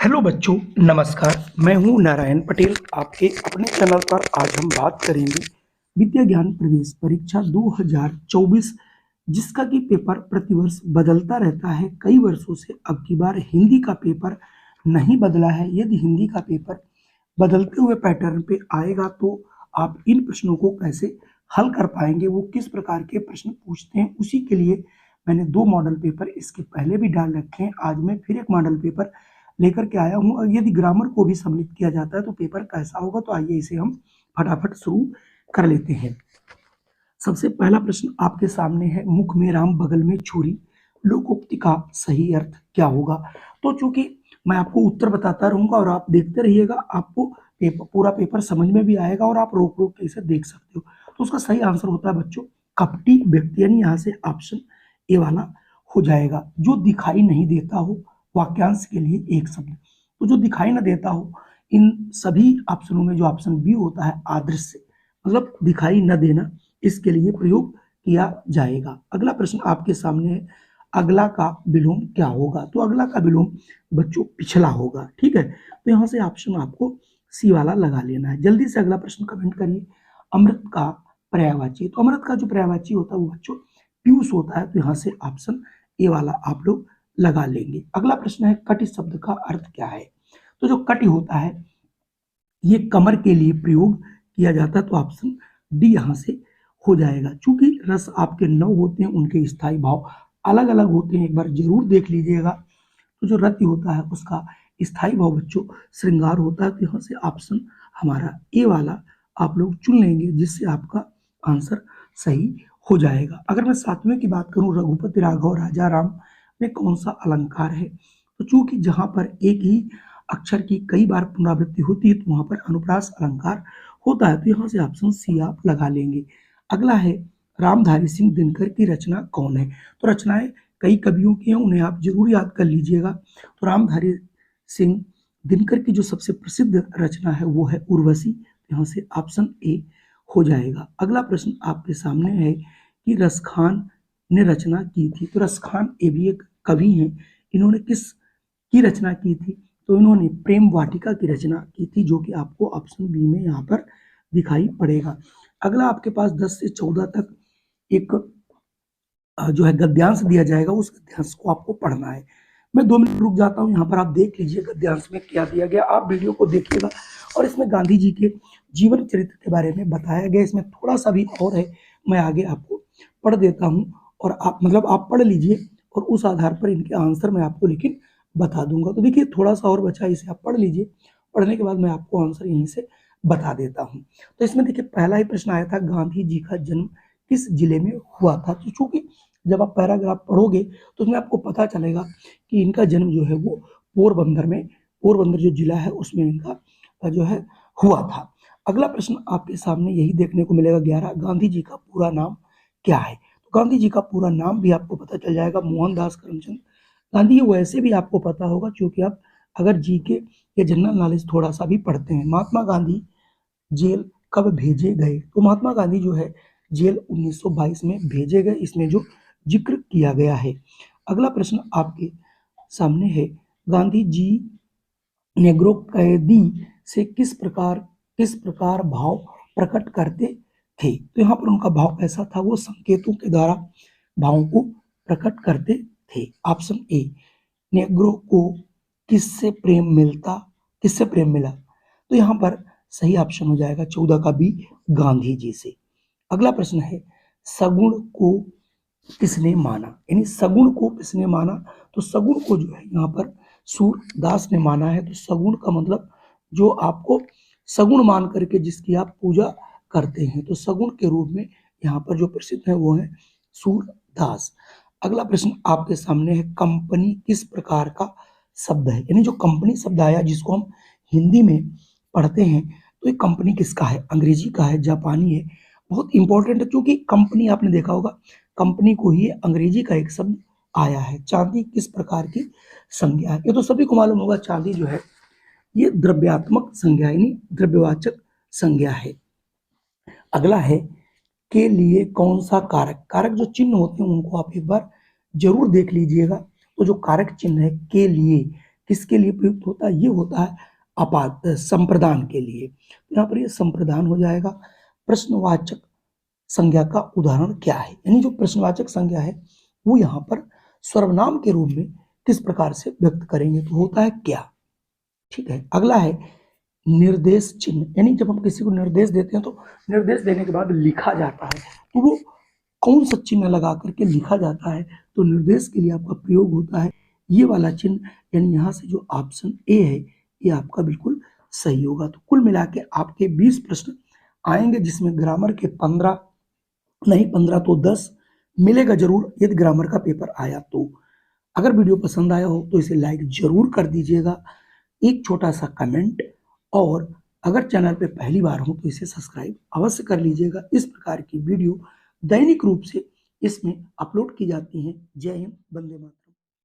Hello बच्चों, नमस्कार। मैं हूं नारायण पटेल। आपके अपने चैनल पर आज हम बात करेंगे विद्या ज्ञान प्रवेश परीक्षा 2024, जिसका कि पेपर प्रतिवर्ष बदलता रहता है। कई वर्षों से अब की बार हिंदी का पेपर नहीं बदला है। यदि हिंदी का पेपर बदलते हुए पैटर्न पे आएगा तो आप इन प्रश्नों को कैसे हल कर पाएंगे, वो किस प्रकार के प्रश्न पूछते हैं, उसी के लिए मैंने 2 मॉडल पेपर इसके पहले भी डाल रखे हैं। आज मैं फिर एक मॉडल पेपर लेकर के आया हूं। और यदि ग्रामर को भी सम्मिलित किया जाता है तो पेपर कैसा होगा, तो आइए इसे हम फटाफट शुरू कर लेते हैं। सबसे पहला प्रश्न आपके सामने है, मुख में राम बगल में छुरी, लोकोक्ति का सही अर्थ क्या होगा। तो चूंकि मैं आपको उत्तर बताता रहूंगा और आप देखते रहिएगा, आपको पूरा पेपर समझ में भी आएगा और आप रोक रोक के इसे देख सकते हो। तो उसका सही आंसर होता है बच्चों कपटी व्यक्ति, यानी यहाँ से ऑप्शन ए वाला हो जाएगा। जो दिखाई नहीं देता हो, वाक्यांश के लिए एक शब्द। तो जो दिखाई न देता हो, इन सभी ऑप्शनों में जो ऑप्शन बी होता है अदृश्य, मतलब दिखाई न देना, इसके लिए प्रयोग किया जाएगा। अगला प्रश्न आपके सामने है, अगला का विलोम क्या होगा। तो अगला का विलोम बच्चों पिछला होगा। ठीक है, तो यहाँ से ऑप्शन आपको सी वाला लगा लेना है। जल्दी से अगला प्रश्न कमेंट करिए। अमृत का पर्यायवाची, तो अमृत का जो पर्यायवाची होता है वो बच्चों पीयूष होता है। तो यहाँ से ऑप्शन ए वाला आप लोग लगा लेंगे। अगला प्रश्न है, कटि शब्द का अर्थ क्या है। तो जो कटि होता है ये कमर के लिए प्रयोग किया जाता है। तो ऑप्शन डी यहाँ से हो जाएगा। चूंकि रस आपके 9 होते हैं, उनके स्थायी भाव अलग अलग होते हैं, एक बार जरूर देख लीजिएगा। तो जो रति होता है उसका स्थायी भाव बच्चों श्रृंगार होता है। तो यहाँ से ऑप्शन हमारा ए वाला आप लोग चुन लेंगे, जिससे आपका आंसर सही हो जाएगा। अगर मैं 7वें की बात करूं, रघुपति राघव राजा राम में कौन सा अलंकार है। तो चूंकि जहां पर एक ही अक्षर की कई बार पुनरावृत्ति होती है, तो वहां पर अनुप्रास अलंकार होता है। तो यहाँ से ऑप्शन सी आप लगा लेंगे। अगला है, रामधारी सिंह दिनकर की रचना कौन है। तो रचनाएं कई कवियों की हैं, उन्हें आप जरूर याद कर लीजिएगा। तो रामधारी सिंह दिनकर की जो सबसे प्रसिद्ध रचना है वो है उर्वशी। यहाँ से ऑप्शन ए हो जाएगा। अगला प्रश्न आपके सामने है कि रसखान ने रचना की थी। तो रसखान ये भी एक कवि हैं। इन्होंने किस की रचना की थी। तो इन्होंने प्रेम वाटिका की रचना की थी, जो कि आपको ऑप्शन बी में यहाँ पर दिखाई पड़ेगा। अगला आपके पास 10 से 14 तक एक जो है गद्यांश दिया जाएगा, उस गद्यांश को आपको पढ़ना है। मैं 2 मिनट रुक जाता हूँ, यहाँ पर आप देख लीजिए गद्यांश में क्या दिया गया। आप वीडियो को देखिएगा और इसमें गांधी जी के जीवन चरित्र के बारे में बताया गया। इसमें थोड़ा सा भी और है, मैं आगे आपको पढ़ देता हूँ और आप पढ़ लीजिए और उस आधार पर इनके आंसर मैं आपको लेकिन बता दूंगा। तो देखिए थोड़ा सा और बचा, इसे आप पढ़ लीजिए। पढ़ने के बाद मैं आपको आंसर यहीं से बता देता हूँ। तो इसमें देखिए पहला ही प्रश्न आया था, गांधी जी का जन्म किस जिले में हुआ था। तो चूंकि जब आप पैराग्राफ पढ़ोगे तो उसमें आपको पता चलेगा कि इनका जन्म जो है वो पोरबंदर जो जिला है उसमें इनका जो है हुआ था। अगला प्रश्न आपके सामने यही देखने को मिलेगा 11, गांधी जी का पूरा नाम क्या है। तो गांधी जी का पूरा नाम भी आपको पता चल जाएगा, मोहनदास करमचंद गांधी। वैसे भी आपको पता होगा क्योंकि आप अगर जीके या जनरल नॉलेज थोड़ा सा भी पढ़ते हैं। महात्मा गांधी जेल कब भेजे गए। तो महात्मा गांधी जो है जेल 1922 में भेजे गए, इसमें जो जिक्र किया गया है। अगला प्रश्न आपके सामने है, गांधी जी नेग्रो कैदी से किस प्रकार भाव प्रकट करते थे। तो यहाँ पर उनका भाव कैसा था, वो संकेतों के द्वारा भावों को प्रकट करते थे। ऑप्शन ए, नेग्रो को किससे प्रेम मिला। तो यहाँ पर सही ऑप्शन हो जाएगा 14 का बी, गांधी जी से। अगला प्रश्न है, सगुण को किसने माना, यानी सगुण को किसने माना। तो सगुण को जो है यहाँ पर सूरदास ने माना है। तो सगुण का मतलब जो आपको सगुण मान करके जिसकी आप पूजा करते हैं, तो सगुण के रूप में यहाँ पर जो प्रसिद्ध है वो है सूरदास। अगला प्रश्न आपके सामने है, कंपनी किस प्रकार का शब्द है। यानी जो कंपनी शब्द आया जिसको हम हिंदी में पढ़ते हैं, तो ये कंपनी किसका है, अंग्रेजी का है, जापानी है। बहुत इंपॉर्टेंट है क्योंकि कंपनी आपने देखा होगा, कंपनी को ही अंग्रेजी का एक शब्द आया है। चांदी किस प्रकार की संज्ञा है। ये तो सभी को मालूम होगा, चांदी जो है ये द्रव्यात्मक संज्ञा यानी द्रव्यवाचक संज्ञा है। अगला है, के लिए कौन सा कारक जो चिन्ह होते हैं उनको आप एक बार जरूर देख लीजिएगा। तो जो कारक चिन्ह है के लिए, किसके लिए प्रयुक्त होता है? ये होता है संप्रदान के लिए। तो यहाँ पर ये संप्रदान हो जाएगा। प्रश्नवाचक संज्ञा का उदाहरण क्या है? यानी जो प्रश्नवाचक संज्ञा है वो यहाँ पर सर्वनाम के रूप में किस प्रकार से व्यक्त करेंगे? तो होता है क्या। ठीक है, अगला है निर्देश चिन्ह। यानी जब हम किसी को निर्देश देते हैं तो निर्देश देने के बाद लिखा जाता है, तो वो कौन सा चिन्ह लगा करके लिखा जाता है? तो निर्देश के लिए आपका प्रयोग होता है ये वाला चिन्ह। यानी यहाँ से जो ऑप्शन ए है ये आपका बिल्कुल सही होगा। तो कुल मिला के आपके 20 प्रश्न आएंगे, जिसमें ग्रामर के 15 नहीं 15 तो 10 मिलेगा जरूर, यदि ग्रामर का पेपर आया तो। अगर वीडियो पसंद आया हो तो इसे लाइक जरूर कर दीजिएगा, एक छोटा सा कमेंट, और अगर चैनल पे पहली बार हो तो इसे सब्सक्राइब अवश्य कर लीजिएगा। इस प्रकार की वीडियो दैनिक रूप से इसमें अपलोड की जाती हैं। जय हिंद, वंदे मातरम।